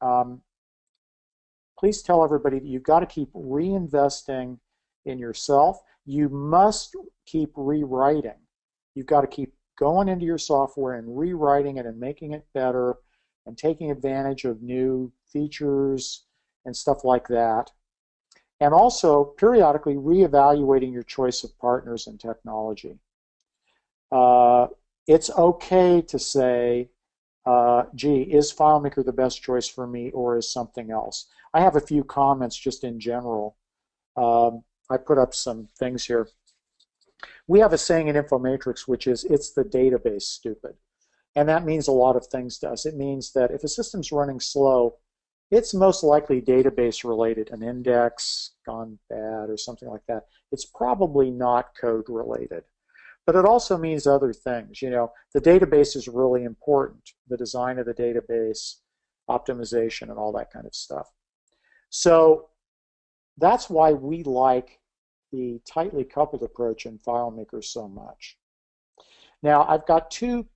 please tell everybody that you've got to keep reinvesting in yourself. You must keep rewriting. You've got to keep going into your software and rewriting it and making it better and taking advantage of new features and stuff like that. And also periodically reevaluating your choice of partners and technology. It's okay to say, gee, is FileMaker the best choice for me or is something else? I have a few comments just in general. I put up some things here. We have a saying in Infomatrix, which is, it's the database, stupid. And that means a lot of things to us. It means that if a system's running slow, it's most likely database related, an index gone bad or something like that. It's probably not code related. But it also means other things. The database is really important, the design of the database, optimization, and all that kind of stuff. So that's why we like the tightly coupled approach in FileMaker so much. Now, I've got two.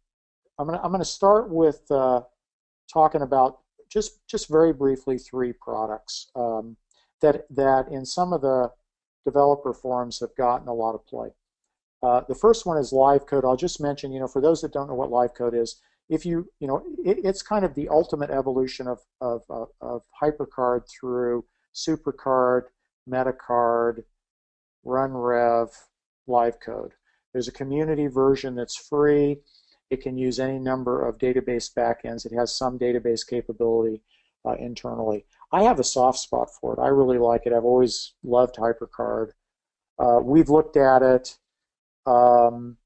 I'm going to start with talking about just very briefly 3 products that in some of the developer forums have gotten a lot of play. The first one is LiveCode. I'll just mention, for those that don't know what LiveCode is, it's kind of the ultimate evolution of HyperCard through SuperCard, MetaCard, RunRev, LiveCode. There's a community version that's free. It can use any number of database backends. It has some database capability internally. I have a soft spot for it. I really like it. I've always loved HyperCard. We've looked at it. Our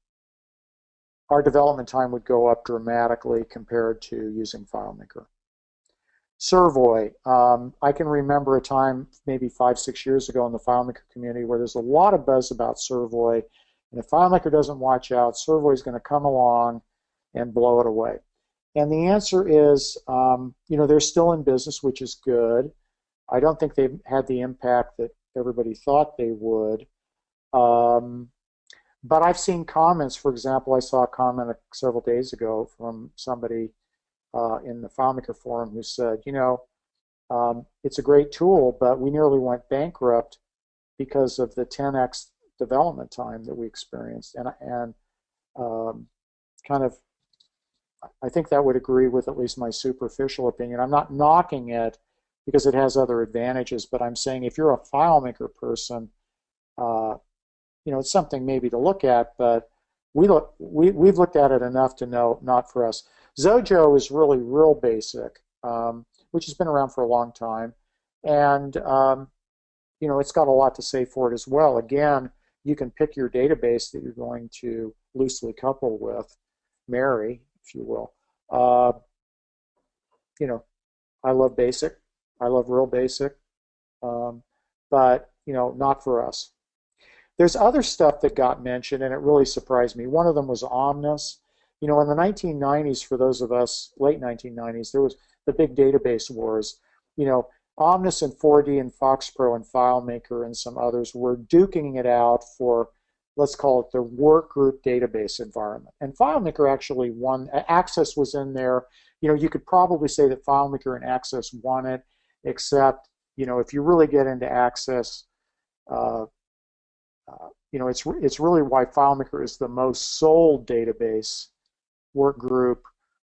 development time would go up dramatically compared to using FileMaker. Servoy. I can remember a time maybe 5-6 years ago in the FileMaker community where there's a lot of buzz about Servoy, and if FileMaker doesn't watch out, Servoy is going to come along and blow it away. And the answer is, they're still in business, which is good. I don't think they've had the impact that everybody thought they would. But I've seen comments. For example, I saw a comment several days ago from somebody in the FileMaker forum who said, it's a great tool, but we nearly went bankrupt because of the 10x development time that we experienced. And kind of, I think that would agree with at least my superficial opinion. I'm not knocking it because it has other advantages, but I'm saying if you're a FileMaker person, it's something maybe to look at, but we've looked at it enough to know not for us. Zojo is really real basic, which has been around for a long time, and it's got a lot to say for it as well. Again, you can pick your database that you're going to loosely couple with, marry, if you will. I love basic. I love real basic, but not for us. There's other stuff that got mentioned, and it really surprised me. One of them was Omnis. In the 1990s, for those of us, late 1990s, there was the big database wars. Omnis and 4D and FoxPro and FileMaker and some others were duking it out for, let's call it the workgroup database environment. And FileMaker actually won. Access was in there. You could probably say that FileMaker and Access won it, except if you really get into access, it's really why FileMaker is the most sold database work group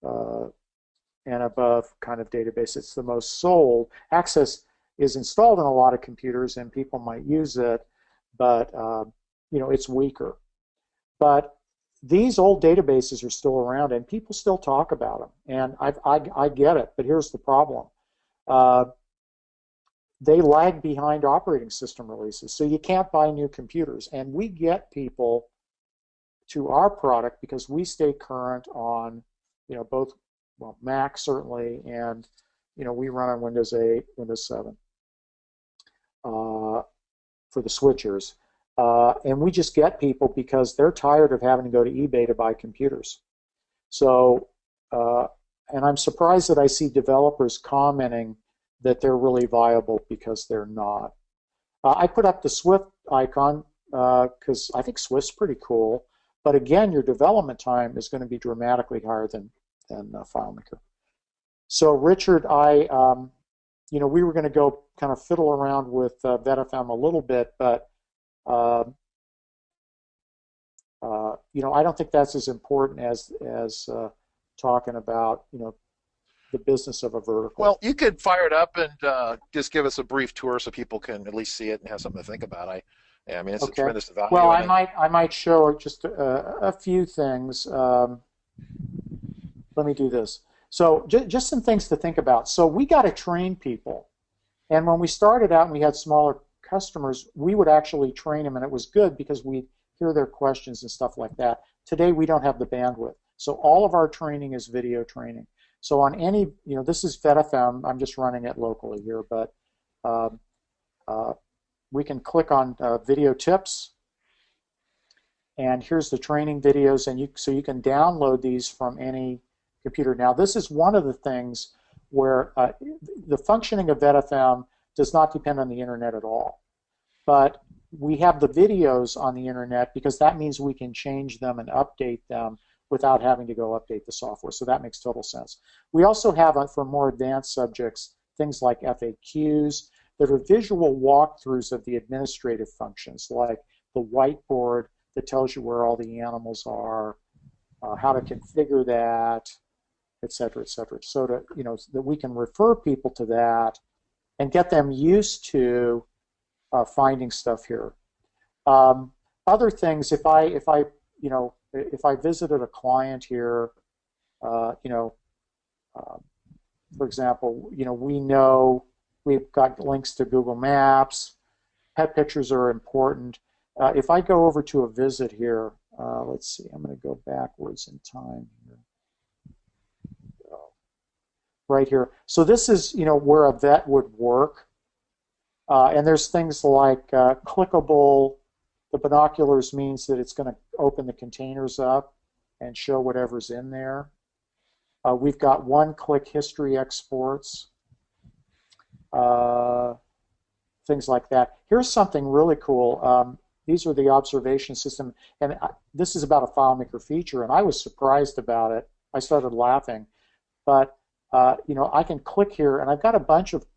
and above kind of database. It's the most sold. Access is installed in a lot of computers and people might use it, but it's weaker. But these old databases are still around and people still talk about them, and I get it, but here's the problem. They lag behind operating system releases, so you can't buy new computers, and we get people to our product because we stay current on both, well, Mac certainly, and we run on Windows 8, Windows 7 for the switchers. And we just get people because they're tired of having to go to eBay to buy computers. So, and I'm surprised that I see developers commenting that they're really viable because they're not. I put up the Swift icon because I think Swift's pretty cool. But again, your development time is going to be dramatically higher than FileMaker. So Richard, we were going to go kind of fiddle around with VetFM a little bit, but I don't think that's as important as talking about the business of a vertical. Well, you could fire it up and just give us a brief tour so people can at least see it and have something to think about. I mean, it's a tremendous value. Well, I might show just a few things. Let me do this. So just some things to think about. So we got to train people, and when we started out and we had smaller customers, we would actually train them, and it was good because we'd hear their questions and stuff like that. Today we don't have the bandwidth, so all of our training is video training. So on any, this is VetFM. I'm just running it locally here, but we can click on video tips, and here's the training videos, and so you can download these from any computer. Now, this is one of the things where the functioning of VetFM does not depend on the internet at all. But we have the videos on the internet because that means we can change them and update them without having to go update the software. So that makes total sense. We also have, for more advanced subjects, things like FAQs that are visual walkthroughs of the administrative functions, like the whiteboard that tells you where all the animals are, how to configure that, et cetera, so that we can refer people to that and get them used to finding stuff here. Other things, if I visited a client here, for example, we know we've got links to Google Maps. Pet pictures are important. If I go over to a visit here, let's see, I'm going to go backwards in time here. Right here. So this is, where a vet would work. And there's things like clickable. The binoculars means that it's going to open the containers up and show whatever's in there. We've got one-click history exports. Things like that. Here's something really cool. These are the observation system, and this is about a FileMaker feature, and I was surprised about it. I started laughing, but I can click here, and I've got a bunch of,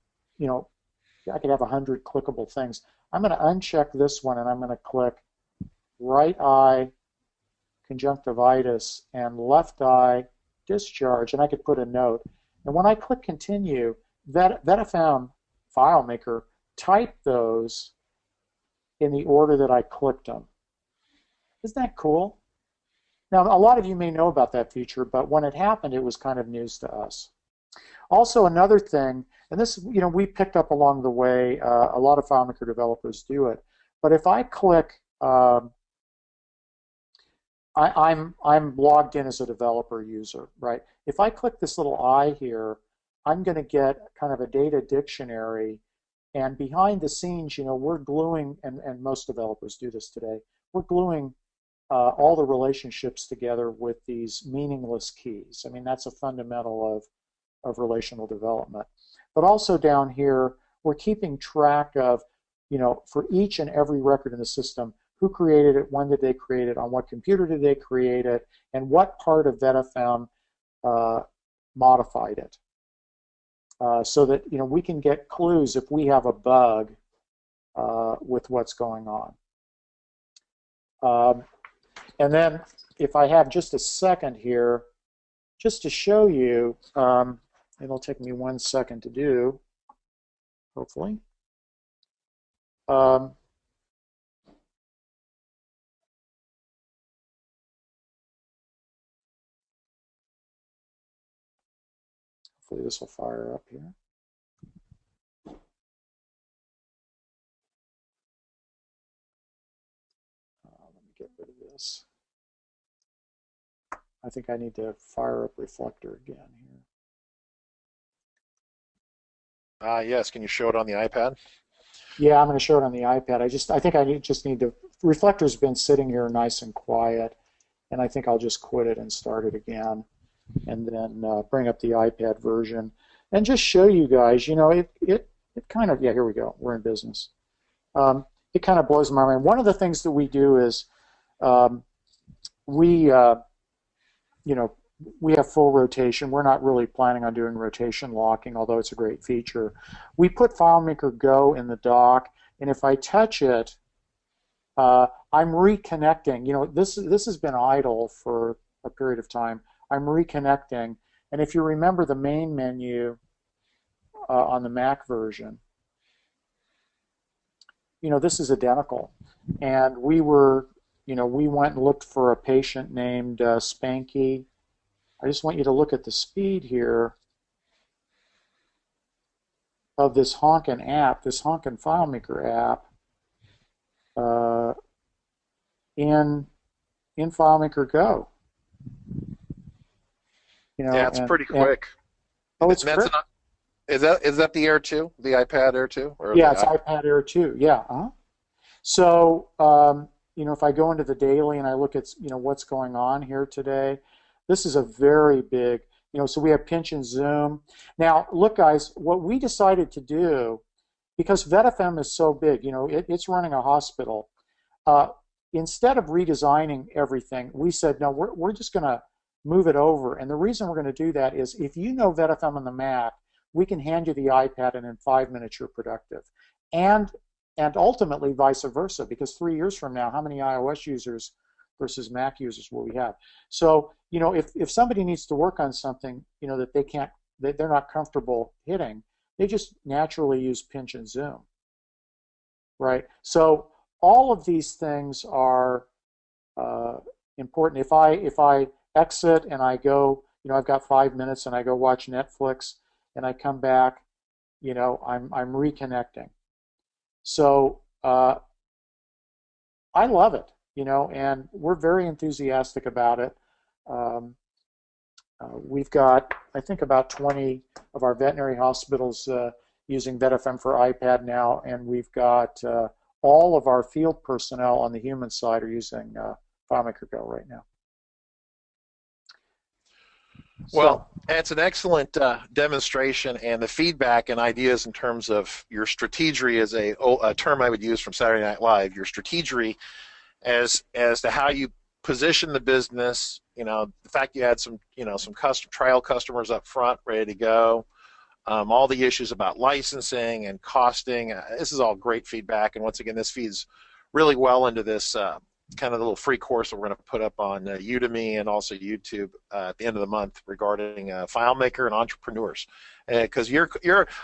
I could have 100 clickable things. I'm going to uncheck this one, and I'm going to click right eye conjunctivitis and left eye discharge, and I could put a note. And when I click continue, VetFM FileMaker typed those in the order that I clicked them. Isn't that cool? Now, a lot of you may know about that feature, but when it happened, it was kind of news to us. Also, another thing, and this, we picked up along the way, a lot of FileMaker developers do it, but if I click, I'm logged in as a developer user, right? If I click this little I here, I'm going to get kind of a data dictionary, and behind the scenes, we're gluing, and most developers do this today, we're gluing all the relationships together with these meaningless keys. I mean, that's a fundamental of relational development. But also down here, we're keeping track of, for each and every record in the system, who created it, when did they create it, on what computer did they create it, and what part of VetFM modified it. so that we can get clues if we have a bug with what's going on. And then if I have just a second here, just to show you, it'll take me 1 second to do, hopefully. Hopefully this will fire up here. Let me get rid of this. I think I need to fire up Reflector again here. Yes, can you show it on the iPad? Yeah, I'm going to show it on the iPad. I think I just need to. Reflector's been sitting here nice and quiet, and I think I'll just quit it and start it again, and then bring up the iPad version, and just show you guys. It kind of, yeah, here we go. We're in business. It kind of blows my mind. One of the things that we do is we have full rotation. We're not really planning on doing rotation locking, although it's a great feature. We put FileMaker Go in the dock, and if I touch it, I'm reconnecting. This has been idle for a period of time. I'm reconnecting, and if you remember the main menu on the Mac version, this is identical. And we went and looked for a patient named Spanky. I just want you to look at the speed here of this honkin' app, this honkin' FileMaker app in FileMaker Go. Yeah, it's pretty quick. It's quick. Is that the Air 2, the iPad Air 2? Yeah, it's iPad Air 2. Yeah. So if I go into the daily and I look at what's going on here today, this is a very big, so we have pinch and zoom. Now, look, guys, what we decided to do, because VetFM is so big, it's running a hospital. Instead of redesigning everything, we said, no, we're just going to move it over. And the reason we're going to do that is if you know VetFM on the Mac, we can hand you the iPad and in 5 minutes you're productive. And ultimately vice versa, because 3 years from now, how many iOS users versus Mac users will we have? So, if somebody needs to work on something, that they're not comfortable hitting, they just naturally use pinch and zoom, right? So all of these things are important. If I exit and I go, I've got 5 minutes and I go watch Netflix and I come back, I'm reconnecting. So I love it, and we're very enthusiastic about it. We've got, I think, about 20 of our veterinary hospitals using VetFM for iPad now, and we've got all of our field personnel on the human side are using FileMaker Go right now. Well, it's an excellent demonstration, and the feedback and ideas in terms of your strategy is a term I would use from Saturday Night Live. Your strategy as to how you position the business. The fact you had some trial customers up front ready to go. All the issues about licensing and costing. This is all great feedback, and once again, this feeds really well into this kind of little free course that we're going to put up on Udemy and also YouTube at the end of the month regarding FileMaker and entrepreneurs. Because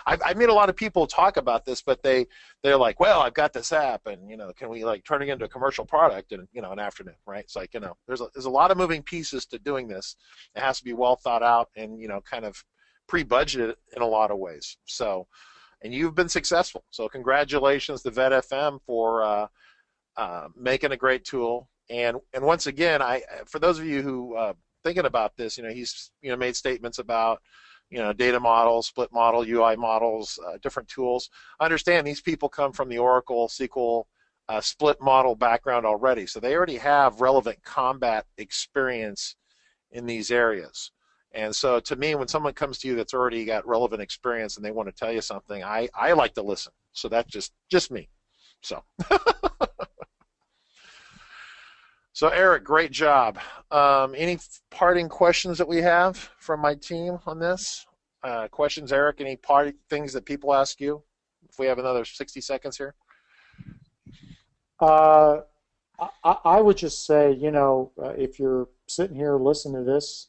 I've made a lot of people talk about this, but they're like, well, I've got this app, and can we turn it into a commercial product in an afternoon, right? It's like there's a lot of moving pieces to doing this. It has to be well thought out and kind of pre-budgeted in a lot of ways. So, and you've been successful. So congratulations to VetFM for making a great tool, and once again, for those of you who thinking about this, he's made statements about data models, split model, UI models, different tools. Understand these people come from the Oracle SQL split model background already, so they already have relevant combat experience in these areas. And so, to me, when someone comes to you that's already got relevant experience and they want to tell you something, I like to listen. So that's just me. So. So Eric, great job. Any parting questions that we have from my team on this? questions, Eric? Any party things that people ask you? If we have another 60 seconds here. I would just say, if you're sitting here listening to this,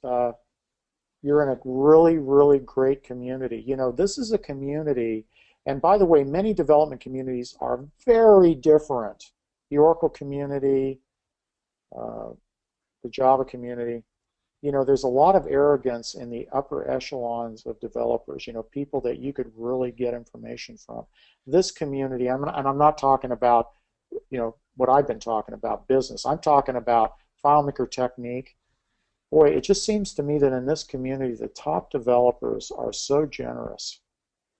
you're in a really, really great community. This is a community, and by the way, many development communities are very different. The Oracle community, the Java community, there's a lot of arrogance in the upper echelons of developers, people that you could really get information from. This community, and I'm not talking about, what I've been talking about, business. I'm talking about FileMaker technique. Boy, it just seems to me that in this community, the top developers are so generous,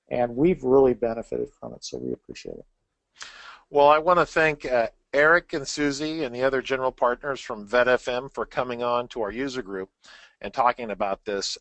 and we've really benefited from it, so we appreciate it. Well, I want to thank Eric and Susie and the other general partners from VetFM for coming on to our user group and talking about this